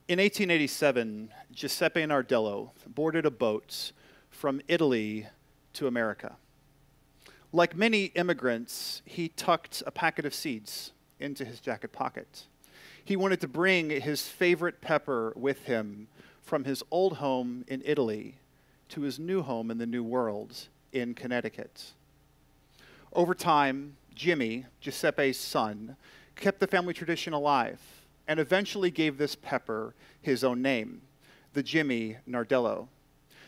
In 1887, Giuseppe Nardello boarded a boat from Italy to America. Like many immigrants, he tucked a packet of seeds into his jacket pocket. He wanted to bring his favorite pepper with him from his old home in Italy to his new home in the New World in Connecticut. Over time, Jimmy, Giuseppe's son, kept the family tradition alive and eventually gave this pepper his own name, the Jimmy Nardello.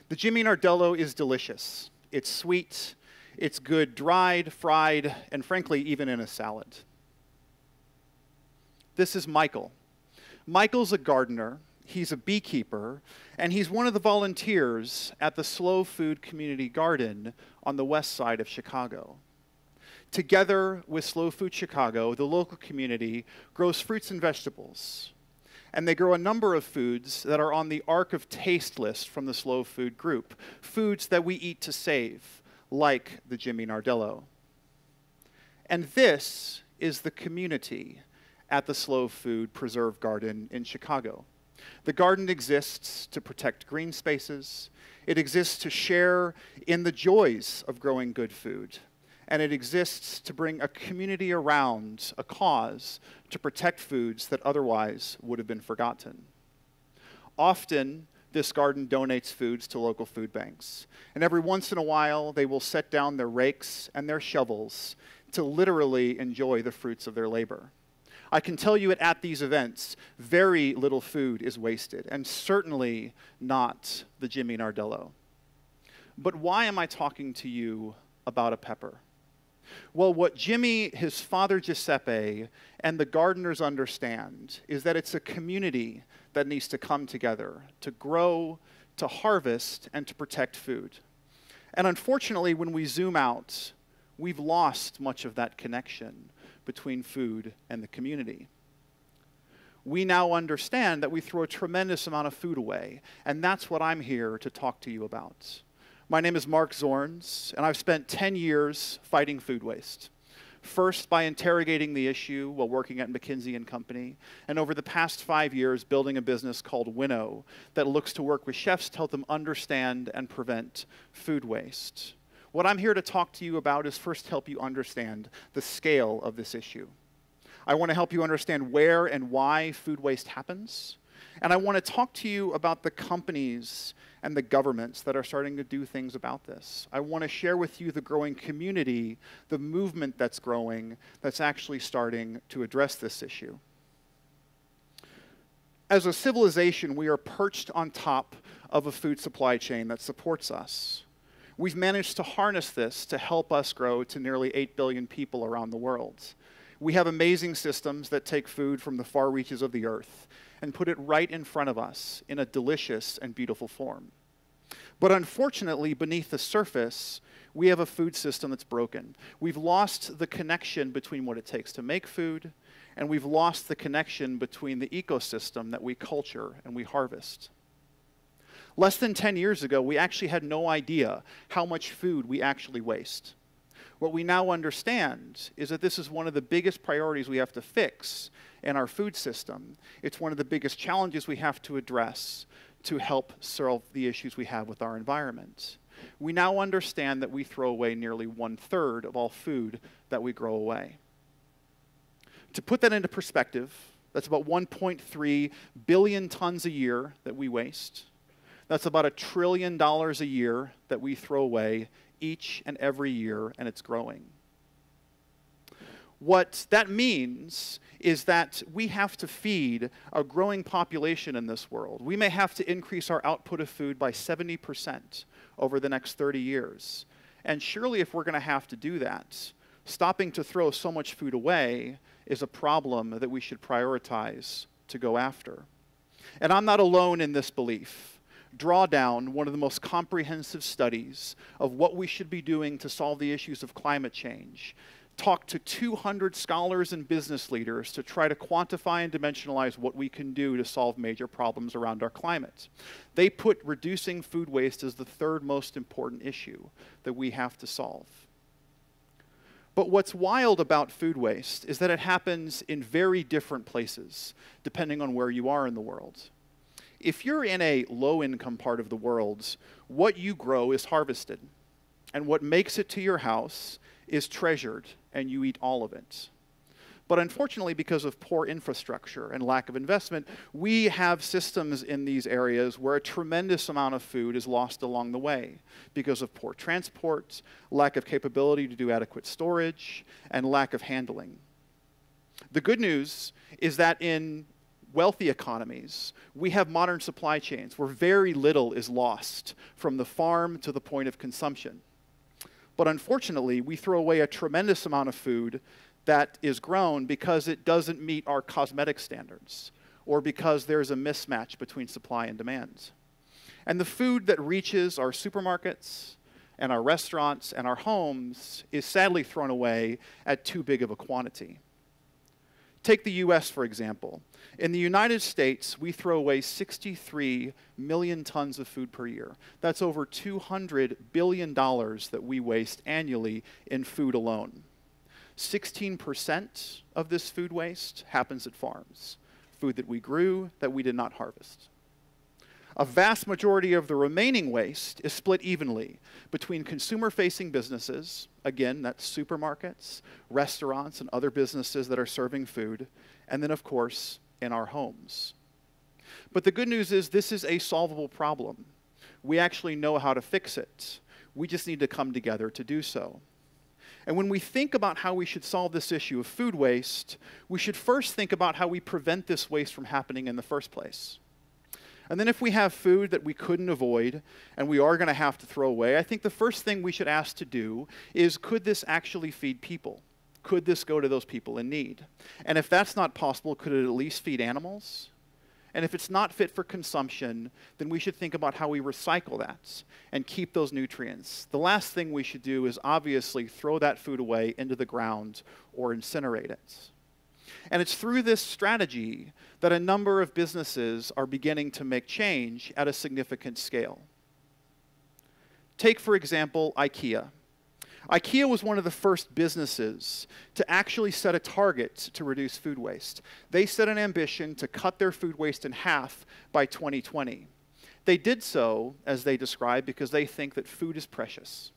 The Jimmy Nardello is delicious. It's sweet, it's good dried, fried, and frankly, even in a salad. This is Michael. Michael's a gardener, he's a beekeeper, and he's one of the volunteers at the Slow Food Community Garden on the west side of Chicago. Together with Slow Food Chicago, the local community grows fruits and vegetables. And they grow a number of foods that are on the Arc of Taste list from the Slow Food group, foods that we eat to save, like the Jimmy Nardello. And this is the community at the Slow Food Preserve Garden in Chicago. The garden exists to protect green spaces. It exists to share in the joys of growing good food. And it exists to bring a community around a cause to protect foods that otherwise would have been forgotten. Often, this garden donates foods to local food banks. And every once in a while, they will set down their rakes and their shovels to literally enjoy the fruits of their labor. I can tell you at these events, very little food is wasted, and certainly not the Jimmy Nardello. But why am I talking to you about a pepper? Well, what Jimmy, his father Giuseppe, and the gardeners understand is that it's a community that needs to come together to grow, to harvest, and to protect food. And unfortunately, when we zoom out, we've lost much of that connection between food and the community. We now understand that we throw a tremendous amount of food away, and that's what I'm here to talk to you about. My name is Marc Zornes, and I've spent 10 years fighting food waste. First, by interrogating the issue while working at McKinsey Company, and over the past 5 years, building a business called Winnow that looks to work with chefs to help them understand and prevent food waste. What I'm here to talk to you about is first help you understand the scale of this issue. I want to help you understand where and why food waste happens, and I want to talk to you about the companies and the governments that are starting to do things about this. I want to share with you the growing community, the movement that's growing, that's actually starting to address this issue. As a civilization, we are perched on top of a food supply chain that supports us. We've managed to harness this to help us grow to nearly 8 billion people around the world. We have amazing systems that take food from the far reaches of the earth and put it right in front of us in a delicious and beautiful form. But unfortunately, beneath the surface, we have a food system that's broken. We've lost the connection between what it takes to make food, and we've lost the connection between the ecosystem that we culture and we harvest. Less than 10 years ago, we actually had no idea how much food we actually waste. What we now understand is that this is one of the biggest priorities we have to fix in our food system. It's one of the biggest challenges we have to address to help solve the issues we have with our environment. We now understand that we throw away nearly 1/3 of all food that we grow away. To put that into perspective, that's about 1.3 billion tons a year that we waste. That's about $1 trillion a year that we throw away each and every year, and it's growing. What that means is that we have to feed a growing population in this world. We may have to increase our output of food by 70% over the next 30 years. And surely if we're going to have to do that, stopping to throw so much food away is a problem that we should prioritize to go after. And I'm not alone in this belief. Drawdown, one of the most comprehensive studies of what we should be doing to solve the issues of climate change, talked to 200 scholars and business leaders to try to quantify and dimensionalize what we can do to solve major problems around our climate. They put reducing food waste as the third most important issue that we have to solve. But what's wild about food waste is that it happens in very different places, depending on where you are in the world. If you're in a low-income part of the world, what you grow is harvested, and what makes it to your house is treasured, and you eat all of it. But unfortunately, because of poor infrastructure and lack of investment, we have systems in these areas where a tremendous amount of food is lost along the way because of poor transport, lack of capability to do adequate storage, and lack of handling. The good news is that in wealthy economies, we have modern supply chains where very little is lost from the farm to the point of consumption. But unfortunately, we throw away a tremendous amount of food that is grown because it doesn't meet our cosmetic standards or because there's a mismatch between supply and demand. And the food that reaches our supermarkets and our restaurants and our homes is sadly thrown away at too big of a quantity. Take the US, for example. In the United States, we throw away 63 million tons of food per year. That's over $200 billion that we waste annually in food alone. 16% of this food waste happens at farms, food that we grew that we did not harvest. A vast majority of the remaining waste is split evenly between consumer-facing businesses, again, that's supermarkets, restaurants, and other businesses that are serving food, and then, of course, in our homes. But the good news is this is a solvable problem. We actually know how to fix it. We just need to come together to do so. And when we think about how we should solve this issue of food waste, we should first think about how we prevent this waste from happening in the first place. And then if we have food that we couldn't avoid and we are going to have to throw away, I think the first thing we should ask to do is, could this actually feed people? Could this go to those people in need? And if that's not possible, could it at least feed animals? And if it's not fit for consumption, then we should think about how we recycle that and keep those nutrients. The last thing we should do is obviously throw that food away into the ground or incinerate it. And it's through this strategy that a number of businesses are beginning to make change at a significant scale. Take, for example, IKEA. IKEA was one of the first businesses to actually set a target to reduce food waste. They set an ambition to cut their food waste in half by 2020. They did so, as they describe, because they think that food is precious.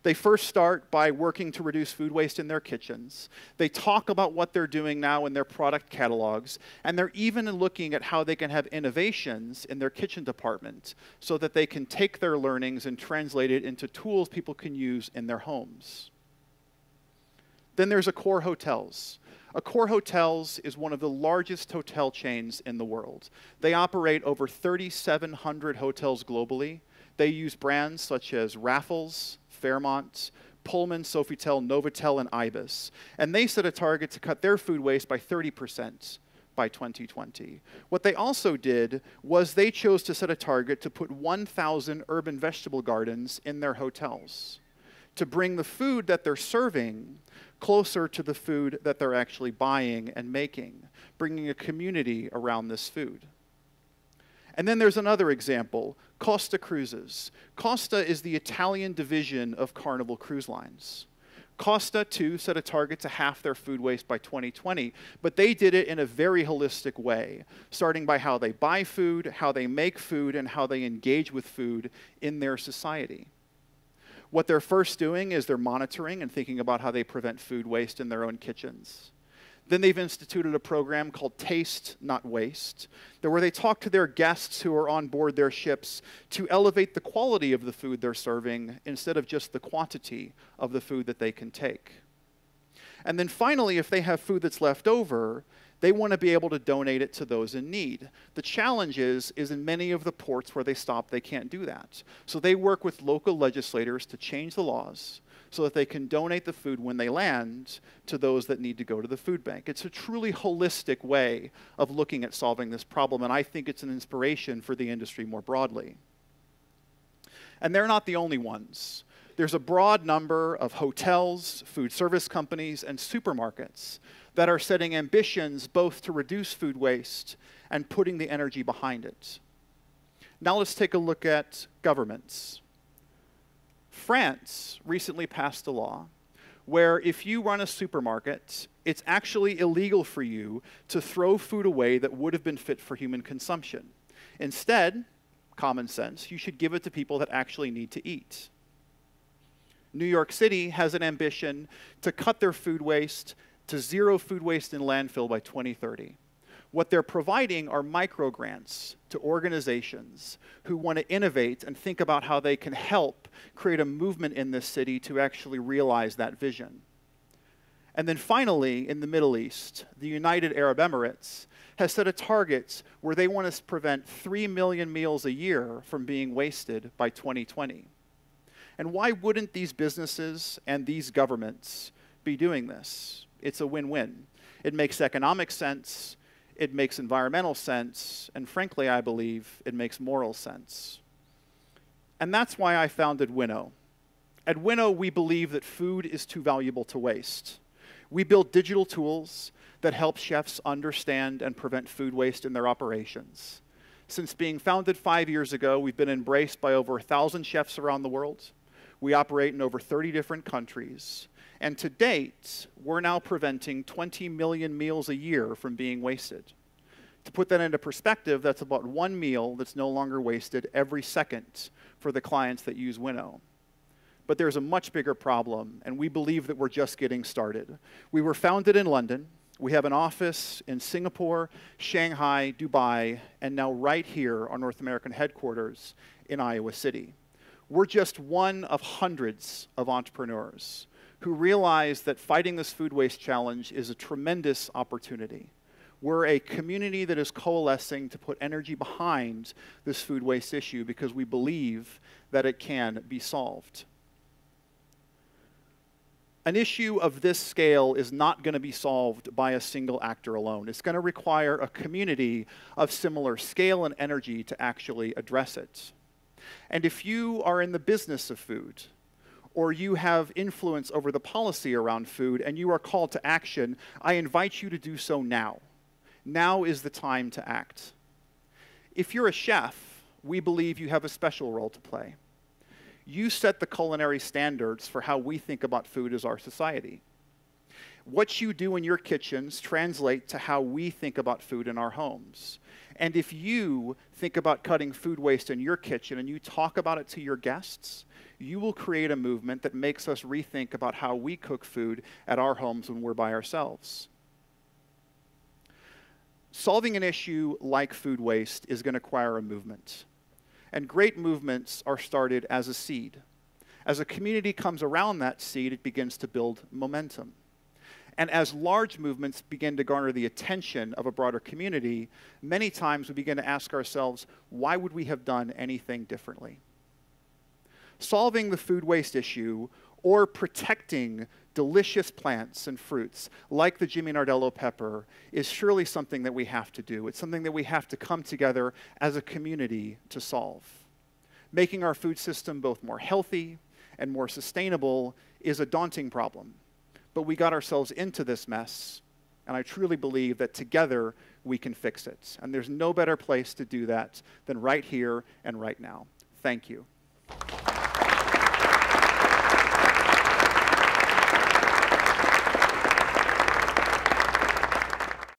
They first start by working to reduce food waste in their kitchens. They talk about what they're doing now in their product catalogs, and they're even looking at how they can have innovations in their kitchen department so that they can take their learnings and translate it into tools people can use in their homes. Then there's Accor Hotels. Accor Hotels is one of the largest hotel chains in the world. They operate over 3,700 hotels globally. They use brands such as Raffles, Fairmont, Pullman, Sofitel, Novotel, and Ibis. And they set a target to cut their food waste by 30% by 2020. What they also did was they chose to set a target to put 1,000 urban vegetable gardens in their hotels to bring the food that they're serving closer to the food that they're actually buying and making, bringing a community around this food. And then there's another example, Kosta Cruises. Kosta is the Italian division of Carnival Cruise Lines. Kosta, too, set a target to half their food waste by 2020, but they did it in a very holistic way, starting by how they buy food, how they make food, and how they engage with food in their society. What they're first doing is they're monitoring and thinking about how they prevent food waste in their own kitchens. Then they've instituted a program called Taste, Not Waste, where they talk to their guests who are on board their ships to elevate the quality of the food they're serving instead of just the quantity of the food that they can take. And then finally, if they have food that's left over, they want to be able to donate it to those in need. The challenge is in many of the ports where they stop, they can't do that. So they work with local legislators to change the laws so that they can donate the food when they land to those that need to go to the food bank. It's a truly holistic way of looking at solving this problem, and I think it's an inspiration for the industry more broadly. And they're not the only ones. There's a broad number of hotels, food service companies, and supermarkets that are setting ambitions both to reduce food waste and putting the energy behind it. Now let's take a look at governments. France recently passed a law where if you run a supermarket, it's actually illegal for you to throw food away that would have been fit for human consumption. Instead, common sense, you should give it to people that actually need to eat. New York City has an ambition to cut their food waste to zero food waste in landfill by 2030. What they're providing are micro-grants to organizations who want to innovate and think about how they can help create a movement in this city to actually realize that vision. And then finally, in the Middle East, the United Arab Emirates has set a target where they want to prevent 3 million meals a year from being wasted by 2020. And why wouldn't these businesses and these governments be doing this? It's a win-win. It makes economic sense, it makes environmental sense, and frankly, I believe it makes moral sense. And that's why I founded Winnow. At Winnow, we believe that food is too valuable to waste. We build digital tools that help chefs understand and prevent food waste in their operations. Since being founded 5 years ago, we've been embraced by over 1,000 chefs around the world. We operate in over 30 different countries. And to date, we're now preventing 20 million meals a year from being wasted. To put that into perspective, that's about 1 meal that's no longer wasted every second for the clients that use Winnow. But there's a much bigger problem, and we believe that we're just getting started. We were founded in London. We have an office in Singapore, Shanghai, Dubai, and now right here, our North American headquarters in Iowa City. We're just one of hundreds of entrepreneurs who realize that fighting this food waste challenge is a tremendous opportunity. We're a community that is coalescing to put energy behind this food waste issue because we believe that it can be solved. An issue of this scale is not going to be solved by a single actor alone. It's going to require a community of similar scale and energy to actually address it. And if you are in the business of food, or you have influence over the policy around food, and you are called to action, I invite you to do so now. Now is the time to act. If you're a chef, we believe you have a special role to play. You set the culinary standards for how we think about food as our society. What you do in your kitchens translate to how we think about food in our homes. And if you think about cutting food waste in your kitchen and you talk about it to your guests, you will create a movement that makes us rethink about how we cook food at our homes when we're by ourselves. Solving an issue like food waste is going to require a movement. And great movements are started as a seed. As a community comes around that seed, it begins to build momentum. And as large movements begin to garner the attention of a broader community, many times we begin to ask ourselves, why would we have done anything differently? Solving the food waste issue or protecting delicious plants and fruits like the Jimmy Nardello pepper is surely something that we have to do. It's something that we have to come together as a community to solve. Making our food system both more healthy and more sustainable is a daunting problem. But we got ourselves into this mess, and I truly believe that together we can fix it. And there's no better place to do that than right here and right now. Thank you.